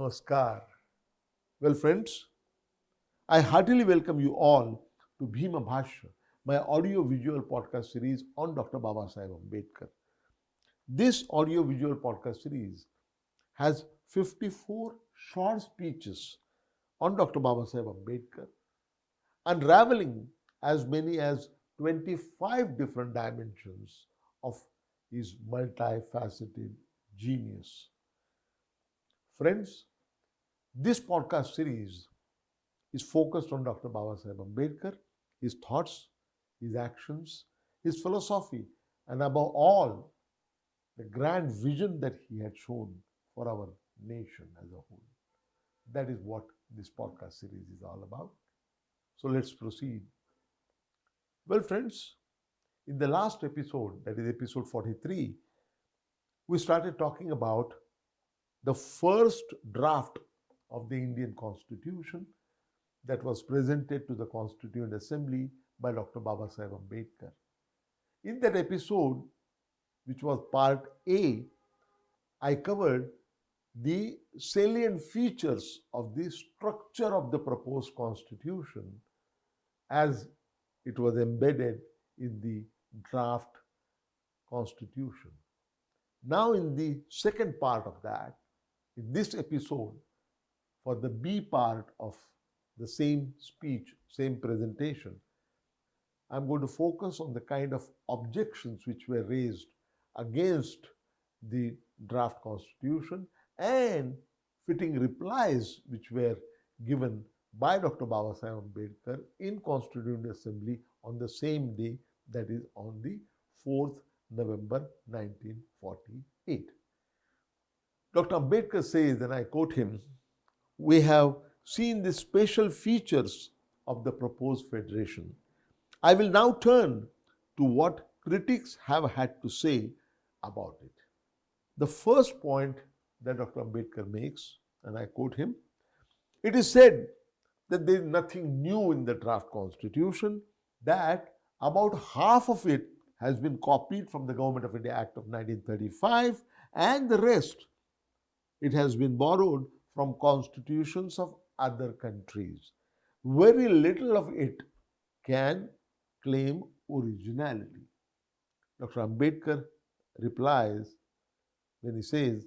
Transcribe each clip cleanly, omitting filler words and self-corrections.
Namaskar. Well, friends, I heartily welcome you all to Bhim, Bhashya, my audio-visual podcast series on Dr. Babasaheb Ambedkar. This audio-visual podcast series has 54 short speeches on Dr. Babasaheb Ambedkar, unraveling as many as 25 different dimensions of his multifaceted genius. Friends, this podcast series is focused on Dr. Babasaheb Ambedkar, his thoughts, his actions, his philosophy, and above all, the grand vision that he had shown for our nation as a whole. That is what this podcast series is all about. So let's proceed. Well, friends, in the last episode, that is episode 43, we started talking about the first draft of the Indian Constitution that was presented to the Constituent Assembly by Dr. Babasaheb Ambedkar. In that episode, which was part A, I covered the salient features of the structure of the proposed constitution as it was embedded in the draft constitution. Now, in the second part of that, in this episode, for the B part of the same speech, same presentation, I'm going to focus on the kind of objections which were raised against the draft constitution and fitting replies which were given by Dr. Babasaheb Ambedkar in Constituent Assembly on the same day, that is on the 4th November 1948. Dr. Ambedkar says, and I quote him, "We have seen the special features of the proposed federation. I will now turn to what critics have had to say about it." The first point that Dr. Ambedkar makes, and I quote him, "It is said that there is nothing new in the draft constitution, that about half of it has been copied from the Government of India Act of 1935 and the rest it has been borrowed from constitutions of other countries. Very little of it can claim originality." Dr. Ambedkar replies when he says,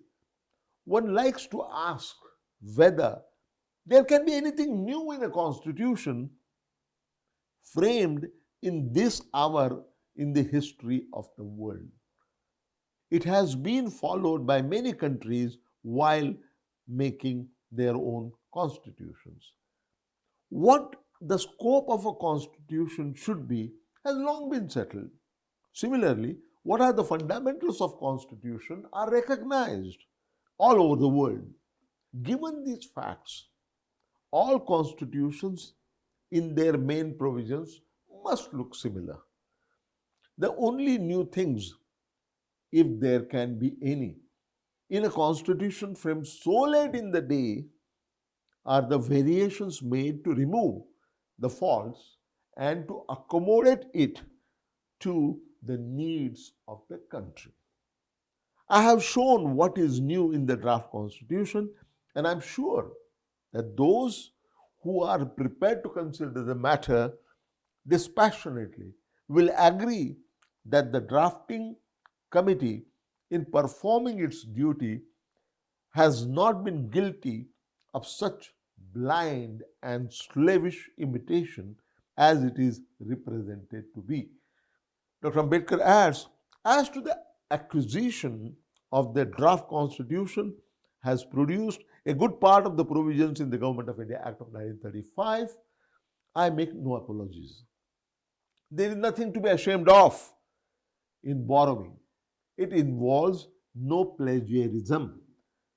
"One likes to ask whether there can be anything new in a constitution framed in this hour in the history of the world. It has been followed by many countries while making their own constitutions. What the scope of a constitution should be has long been settled. Similarly, what are the fundamentals of constitution are recognized all over the world. Given these facts, all constitutions in their main provisions must look similar. The only new things, if there can be any, in a constitution framed so late in the day are the variations made to remove the faults and to accommodate it to the needs of the country. I have shown what is new in the draft constitution, and I'm sure that those who are prepared to consider the matter dispassionately will agree that the drafting committee, in performing its duty, has not been guilty of such blind and slavish imitation as it is represented to be." Dr. Ambedkar adds, "As to the acquisition of the draft constitution has produced a good part of the provisions in the Government of India Act of 1935, I make no apologies. There is nothing to be ashamed of in borrowing. It involves no plagiarism.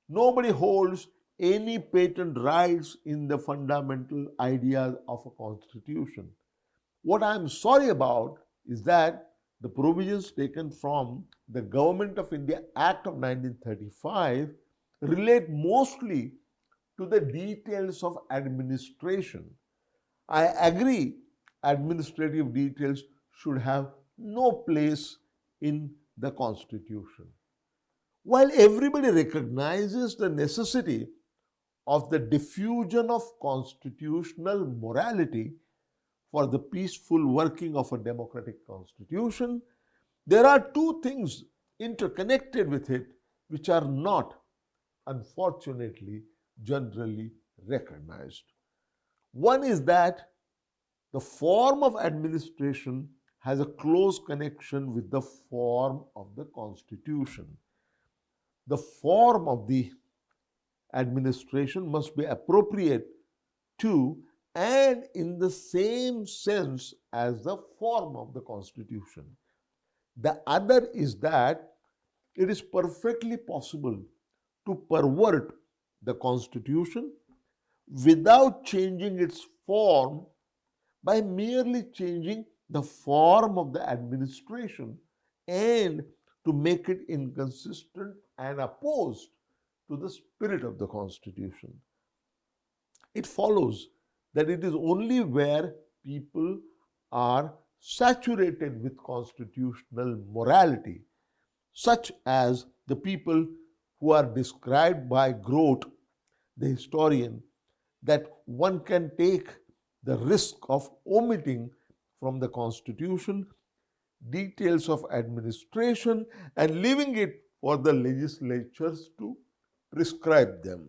Nobody holds any patent rights in the fundamental ideas of a constitution. What I am sorry about is that the provisions taken from the Government of India Act of 1935 relate mostly to the details of administration. I agree administrative details should have no place in the Constitution. While everybody recognizes the necessity of the diffusion of constitutional morality for the peaceful working of a democratic constitution, there are two things interconnected with it which are not, unfortunately, generally recognized. One is that the form of administration has a close connection with the form of the constitution. The form of the administration must be appropriate to and in the same sense as the form of the constitution. The other is that it is perfectly possible to pervert the constitution without changing its form by merely changing the form of the administration and to make it inconsistent and opposed to the spirit of the constitution. It follows that it is only where people are saturated with constitutional morality, such as the people who are described by Grote, the historian, that one can take the risk of omitting from the constitution details of administration and leaving it for the legislatures to prescribe them.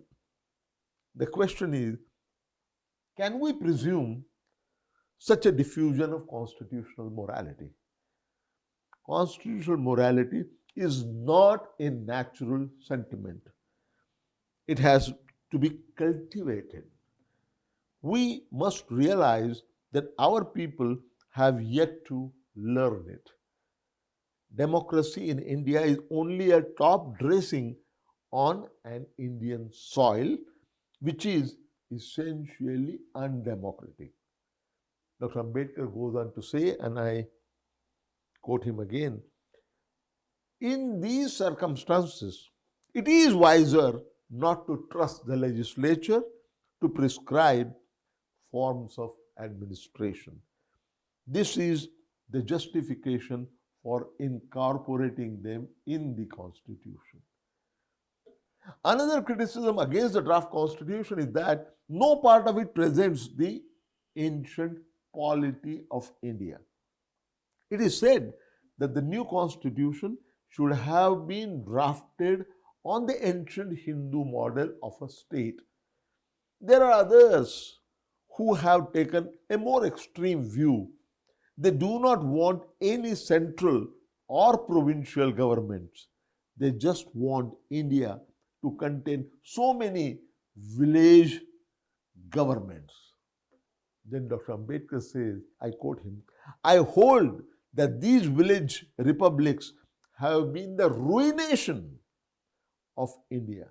The question is, can we presume such a diffusion of constitutional morality? Constitutional morality is not a natural sentiment. It has to be cultivated. We must realize that our people have yet to learn it. Democracy in India is only a top dressing on an Indian soil, which is essentially undemocratic. Dr. Ambedkar goes on to say, and I quote him again, in these circumstances, it is wiser not to trust the legislature to prescribe forms of administration. This is the justification for incorporating them in the Constitution. Another criticism against the draft Constitution is that no part of it presents the ancient polity of India. It is said that the new Constitution should have been drafted on the ancient Hindu model of a state. There are others who have taken a more extreme view. They do not want any central or provincial governments. They just want India to contain so many village governments. Then Dr. Ambedkar says, I quote him, I hold that these village republics have been the ruination of India.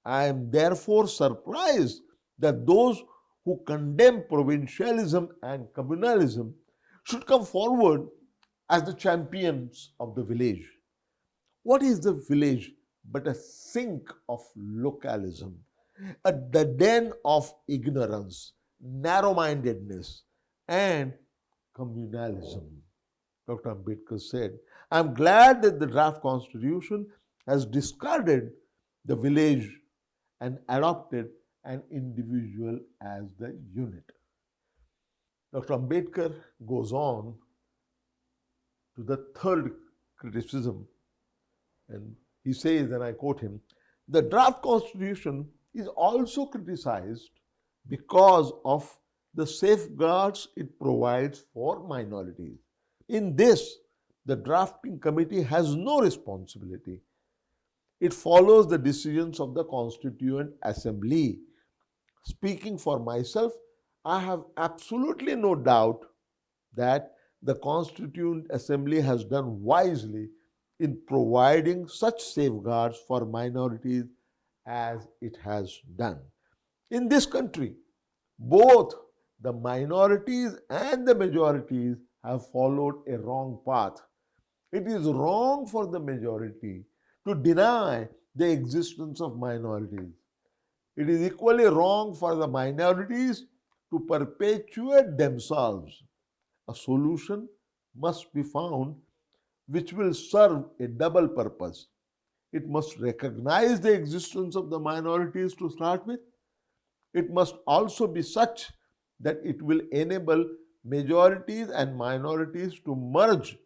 I am therefore surprised that those who condemn provincialism and communalism should come forward as the champions of the village. What is the village but a sink of localism, the den of ignorance, narrow-mindedness, and communalism? Dr. Ambedkar said, I am glad that the draft constitution has discarded the village and adopted an individual as the unit. Dr. Ambedkar goes on to the third criticism, and he says, and I quote him, the draft constitution is also criticized because of the safeguards it provides for minorities. In this, the drafting committee has no responsibility. It follows the decisions of the Constituent Assembly. Speaking for myself, I have absolutely no doubt that the Constituent Assembly has done wisely in providing such safeguards for minorities as it has done. In this country, both the minorities and the majorities have followed a wrong path. It is wrong for the majority to deny the existence of minorities. It is equally wrong for the minorities to perpetuate themselves. A solution must be found which will serve a double purpose. It must recognize the existence of the minorities to start with, It must also be such that it will enable majorities and minorities to merge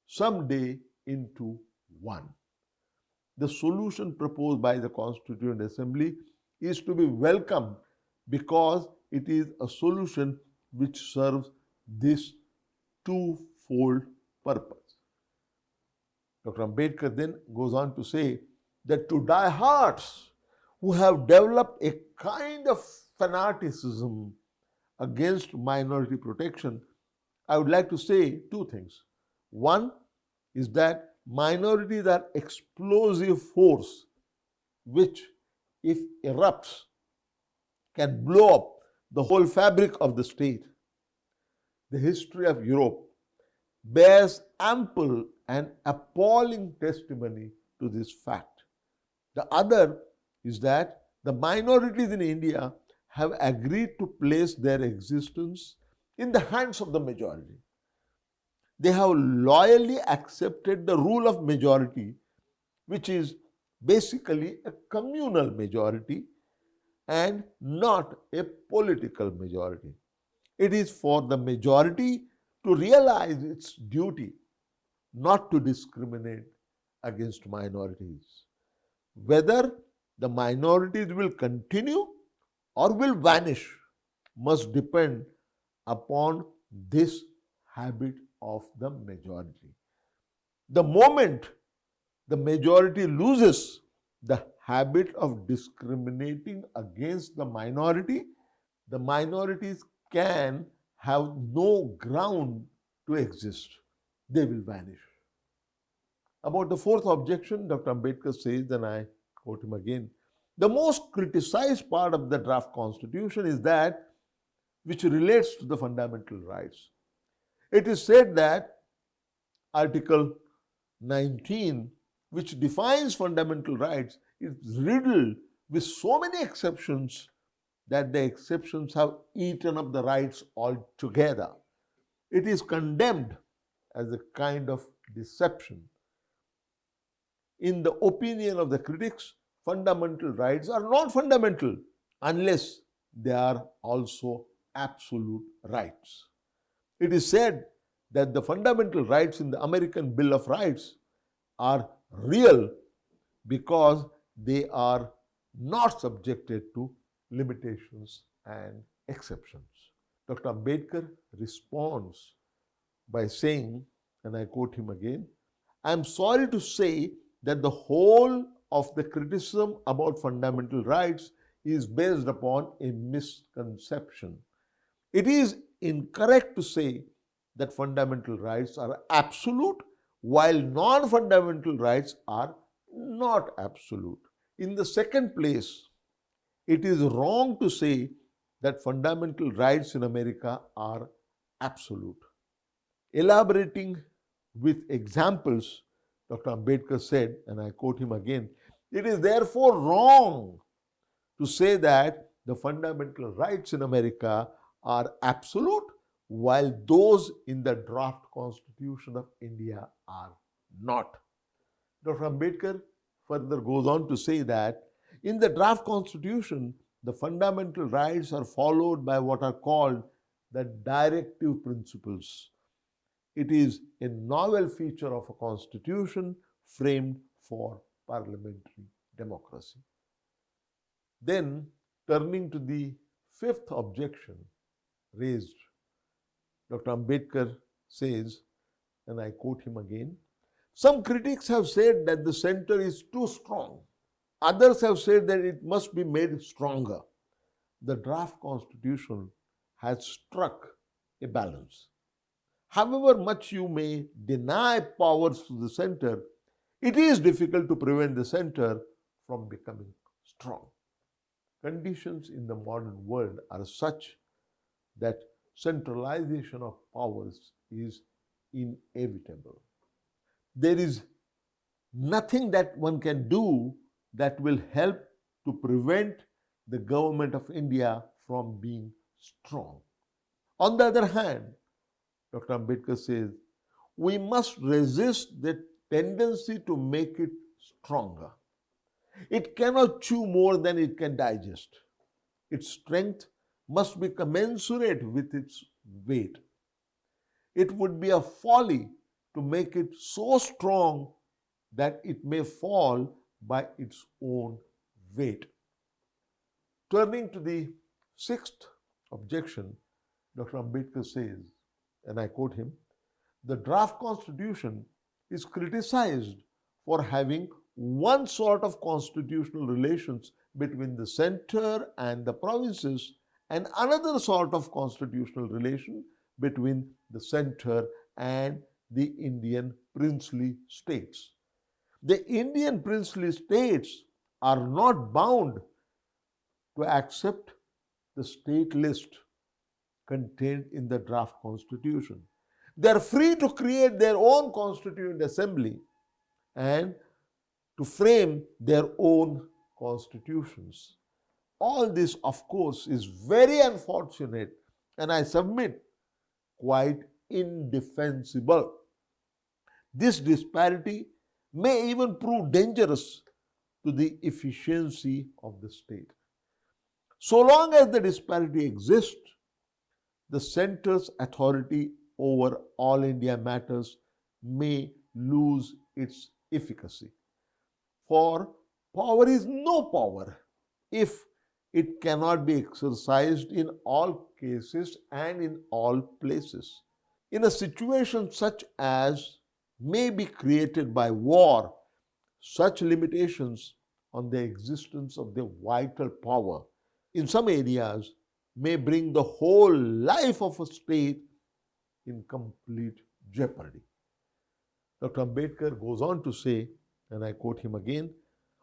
someday into one. The solution proposed by the Constituent Assembly is to be welcomed because it is a solution which serves this twofold purpose. Dr. Ambedkar then goes on to say that to diehards who have developed a kind of fanaticism against minority protection, I would like to say two things. One is that minorities are explosive force which, if erupts, can blow up the whole fabric of the state. The history of Europe bears ample and appalling testimony to this fact. The other is that the minorities in India have agreed to place their existence in the hands of the majority. They have loyally accepted the rule of majority, which is basically a communal majority and not a political majority. It is for the majority to realize its duty not to discriminate against minorities. Whether the minorities will continue or will vanish must depend upon this habit of the majority. The moment the majority loses the habit of discriminating against the minorities can have no ground to exist. They will vanish. About the fourth objection, Dr. Ambedkar says, and I quote him again, the most criticized part of the draft constitution is that which relates to the fundamental rights. It is said that Article 19, which defines fundamental rights, is riddled with so many exceptions that the exceptions have eaten up the rights altogether. It is condemned as a kind of deception. In the opinion of the critics, fundamental rights are not fundamental unless they are also absolute rights. It is said that the fundamental rights in the American Bill of Rights are real because they are not subjected to limitations and exceptions. Dr. Ambedkar responds by saying, and I quote him again, I am sorry to say that the whole of the criticism about fundamental rights is based upon a misconception. It is incorrect to say that fundamental rights are absolute while non-fundamental rights are not absolute. In the second place, it is wrong to say that fundamental rights in America are absolute. Elaborating with examples, Dr. Ambedkar said, and I quote him again, it is therefore wrong to say that the fundamental rights in America are absolute while those in the draft constitution of India are not. Dr. Ambedkar further goes on to say that in the draft constitution, the fundamental rights are followed by what are called the directive principles. It is a novel feature of a constitution framed for parliamentary democracy. Then, turning to the fifth objection raised, Dr. Ambedkar says, and I quote him again, some critics have said that the center is too strong. Others have said that it must be made stronger. The draft constitution has struck a balance. However much you may deny powers to the center, it is difficult to prevent the center from becoming strong. Conditions in the modern world are such that centralization of powers is inevitable. There is nothing that one can do that will help to prevent the government of India from being strong. On the other hand, Dr. Ambedkar says, we must resist the tendency to make it stronger. It cannot chew more than it can digest. Its strength must be commensurate with its weight. It would be a folly to make it so strong that it may fall by its own weight. Turning to the sixth objection, Dr. Ambedkar says, and I quote him, the draft constitution is criticized for having one sort of constitutional relations between the center and the provinces and another sort of constitutional relation between the center and the Indian princely states. The Indian princely states are not bound to accept the state list contained in the draft constitution. They are free to create their own constituent assembly and to frame their own constitutions. All this, of course, is very unfortunate and I submit quite indefensible. This disparity may even prove dangerous to the efficiency of the state. So long as the disparity exists, the center's authority over all India matters may lose its efficacy. For power is no power if it cannot be exercised in all cases and in all places. In a situation such as may be created by war, such limitations on the existence of the vital power in some areas may bring the whole life of a state in complete jeopardy. Dr. Ambedkar goes on to say, and I quote him again,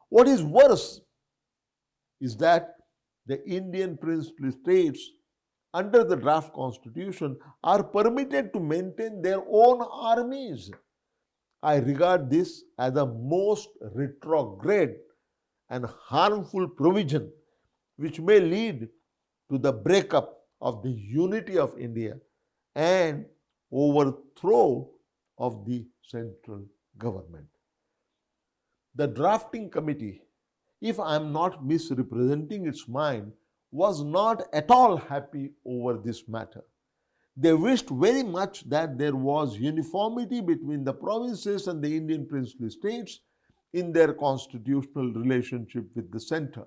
what is worse is that the Indian princely states under the draft constitution are permitted to maintain their own armies. I regard this as a most retrograde and harmful provision which may lead to the breakup of the unity of India and overthrow of the central government. The drafting committee, if I am not misrepresenting its mind, was not at all happy over this matter. They wished very much that there was uniformity between the provinces and the Indian princely states in their constitutional relationship with the center.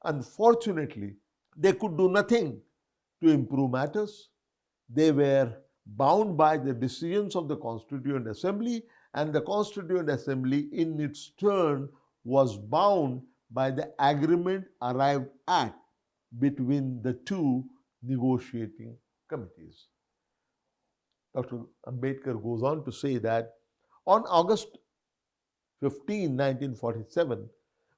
Unfortunately, they could do nothing to improve matters. They were bound by the decisions of the Constituent Assembly, and the Constituent Assembly in its turn was bound by the agreement arrived at between the two negotiating committees. Dr. Ambedkar goes on to say that on August 15, 1947,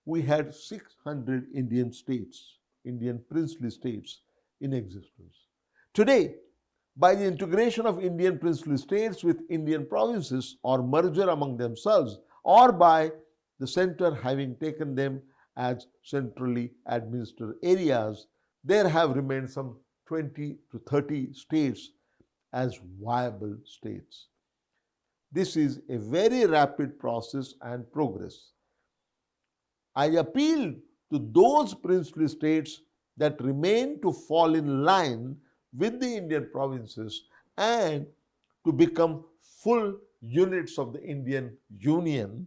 we had 600 Indian states, Indian princely states in existence. Today, by the integration of Indian princely states with Indian provinces or merger among themselves, or by the center having taken them as centrally administered areas, there have remained some 20 to 30 states as viable states. This is a very rapid process and progress. I appeal to those princely states that remain to fall in line with the Indian provinces and to become full units of the Indian Union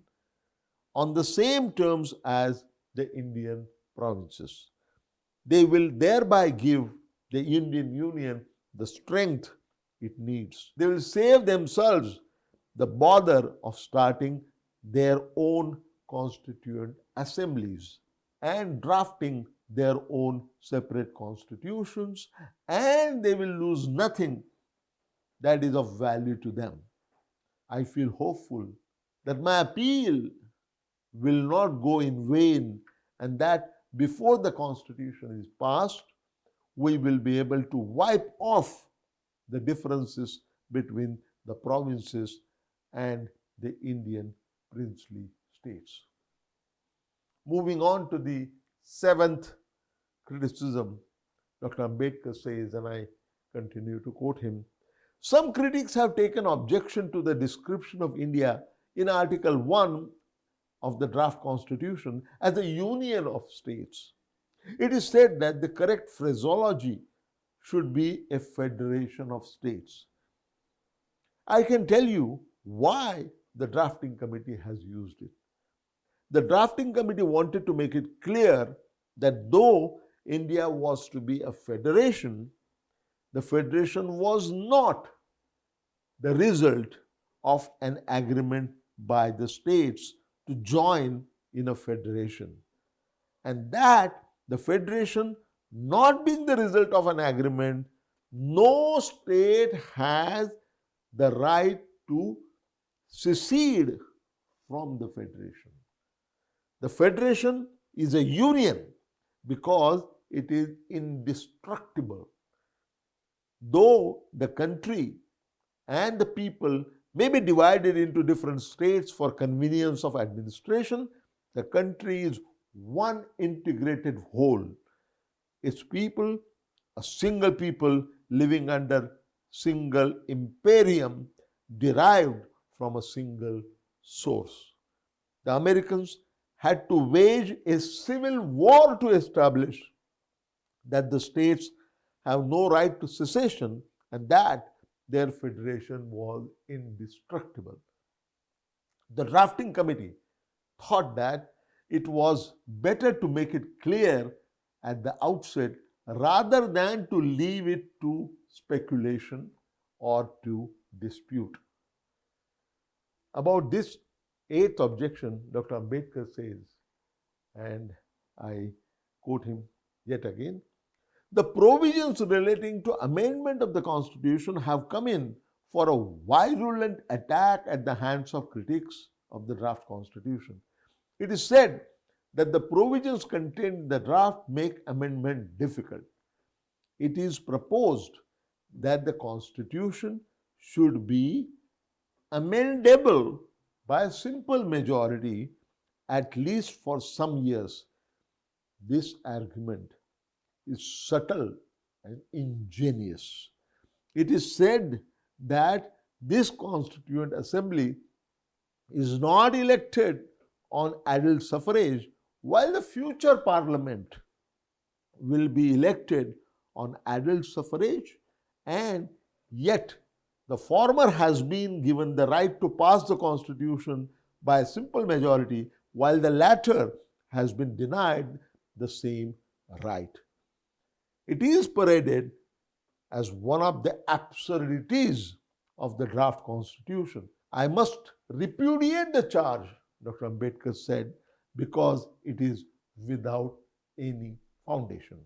on the same terms as the Indian provinces. They will thereby give the Indian Union the strength it needs. They will save themselves the bother of starting their own constituent assemblies and drafting their own separate constitutions, and they will lose nothing that is of value to them. I feel hopeful that my appeal will not go in vain and that before the constitution is passed, we will be able to wipe off the differences between the provinces and the Indian princely states. Moving on to the seventh criticism, Dr. Ambedkar says, and I continue to quote him, some critics have taken objection to the description of India in Article 1 of the draft constitution as a union of states. It is said that the correct phraseology should be a federation of states. I can tell you why the drafting committee has used it. The drafting committee wanted to make it clear that though India was to be a federation, the federation was not the result of an agreement by the states to join in a federation, and that the federation not being the result of an agreement, no state has the right to secede from the federation. The federation is a union because it is indestructible. Though the country and the people may be divided into different states for convenience of administration, the country is one integrated whole. Its people, a single people living under single imperium derived from a single source. The Americans had to wage a civil war to establish that the states have no right to secession and that their federation was indestructible. The drafting committee thought that it was better to make it clear at the outset rather than to leave it to speculation or to dispute. About this eighth objection, Dr. Ambedkar says, and I quote him yet again, the provisions relating to amendment of the Constitution have come in for a virulent attack at the hands of critics of the draft Constitution. It is said that the provisions contained in the draft make amendment difficult. It is proposed that the Constitution should be amendable by a simple majority at least for some years. This argument is subtle and ingenious. It is said that this Constituent Assembly is not elected on adult suffrage, while the future Parliament will be elected on adult suffrage, and yet the former has been given the right to pass the Constitution by a simple majority, while the latter has been denied the same right. It is paraded as one of the absurdities of the draft Constitution. I must repudiate the charge, Dr. Ambedkar said, because it is without any foundation.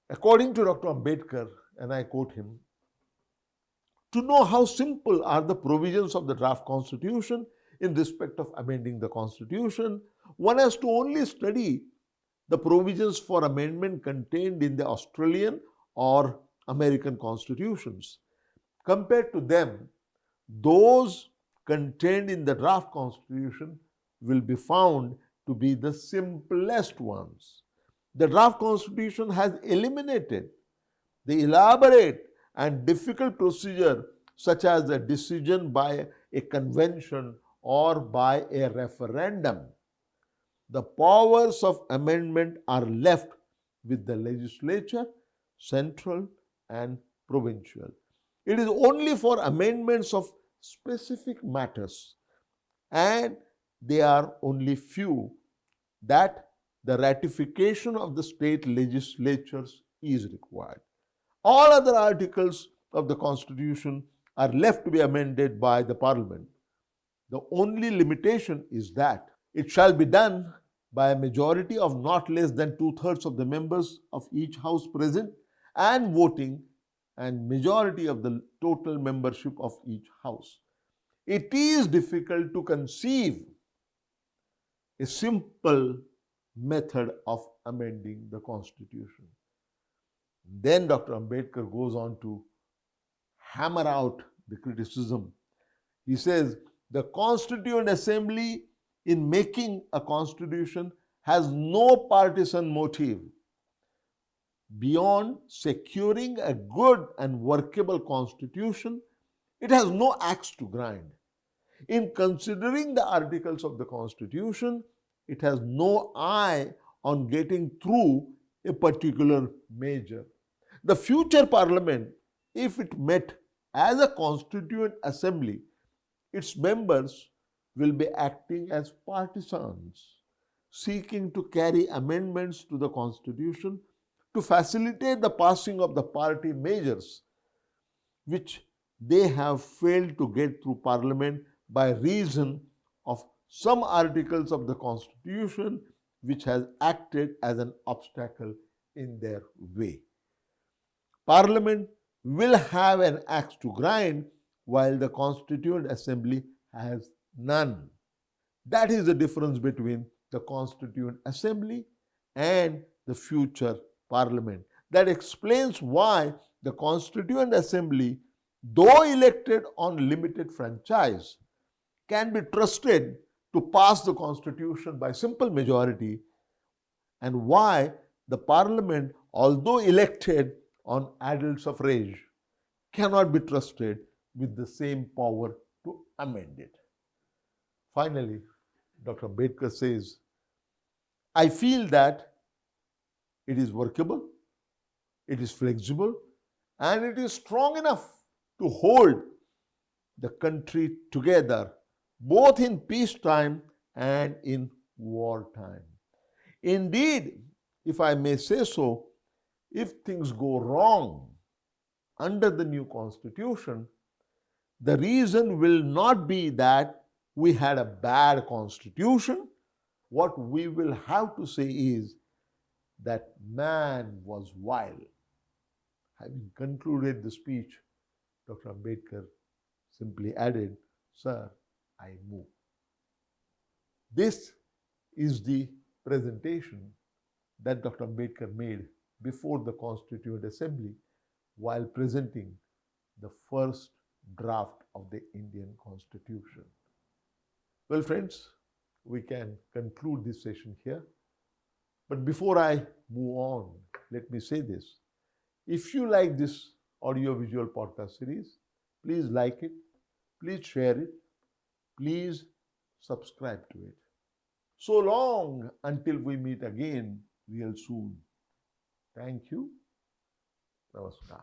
According to Dr. Ambedkar, and I quote him, to know how simple are the provisions of the draft Constitution in respect of amending the Constitution, one has to only study the provisions for amendment contained in the Australian or American constitutions. Compared to them, those contained in the draft Constitution will be found to be the simplest ones. The draft Constitution has eliminated the elaborate and difficult procedure such as a decision by a convention or by a referendum. The powers of amendment are left with the legislature, central and provincial. It is only for amendments of specific matters, and they are only few, that the ratification of the state legislatures is required. All other articles of the Constitution are left to be amended by the Parliament. The only limitation is that it shall be done by a majority of not less than two-thirds of the members of each house present and voting, and majority of the total membership of each house. It is difficult to conceive a simple method of amending the Constitution. Then Dr. Ambedkar goes on to hammer out the criticism. He says, the Constituent Assembly in making a constitution has no partisan motive beyond securing a good and workable constitution. It has no axe to grind. In considering the articles of the Constitution, it has no eye on getting through a particular measure. The future parliament, if it met as a constituent assembly, its members will be acting as partisans, seeking to carry amendments to the constitution to facilitate the passing of the party measures which they have failed to get through parliament by reason of some articles of the constitution which has acted as an obstacle in their way. Parliament will have an axe to grind while the Constituent Assembly has none. That is the difference between the Constituent Assembly and the future Parliament. That explains why the Constituent Assembly, though elected on limited franchise, can be trusted to pass the Constitution by simple majority, and why the Parliament, although elected on adult suffrage, cannot be trusted with the same power to amend it. Finally, Dr. Ambedkar says, I feel that it is workable, it is flexible, and it is strong enough to hold the country together both in peacetime and in wartime. Indeed, if I may say so, if things go wrong under the new constitution, the reason will not be that we had a bad constitution. What we will have to say is that man was wild. Having concluded the speech, Dr. Ambedkar simply added, Sir, I move. This is the presentation that Dr. Ambedkar made before the Constituent Assembly while presenting the first draft of the Indian Constitution. Well, friends, we can conclude this session here. But before I move on, let me say this. If you like this audio-visual podcast series, please like it, please share it, please subscribe to it. So long until we meet again real soon. Thank you. Namaskar.